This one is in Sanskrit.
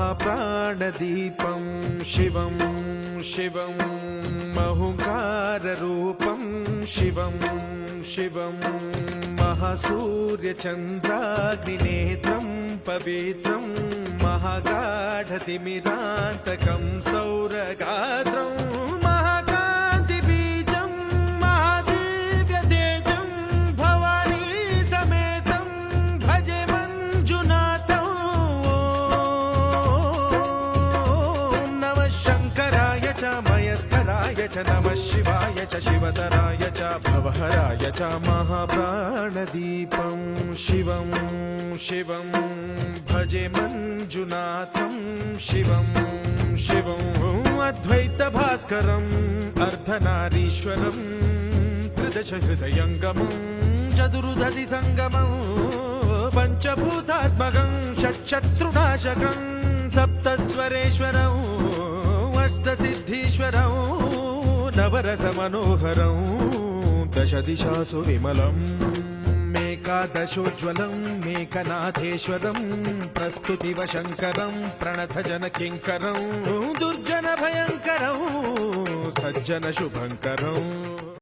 महाप्राणदीपं शिवं शिवं महुकाररूपं शिवं शिवं महासूर्यचन्द्राग्निनेत्रं पवित्रं महागाढतिमिरान्तकं सौरगात्रं महाकान्तिबीजं महादिव्यतेजं भवानी समेतं भजे मञ्जुनाथं। ॐ नमः शङ्कराय च मयस्कराय च नमः शिवाय च शिवतराय च भवहराय च महाप्राणदीपं शिवं शिवं भजे मञ्जुनाथं शिवं शिवं अद्वैतभास्करम् अर्धनारीश्वरं त्रिदशहृदयङ्गमं चतुर्दधिसङ्गमं पञ्चभूतात्मकं षट्शत्रुनाशकं सप्तस्वरेश्वरं अष्टसिद्धीश्वरं नवरसमनोहरं दशदिशासु विमलम् एकादशोज्ज्वलं मेकनाथेश्वरं प्रस्तुतिवशङ्करं प्रणतजनकिङ्करं दुर्जनभयङ्करं सज्जनशुभङ्करम्।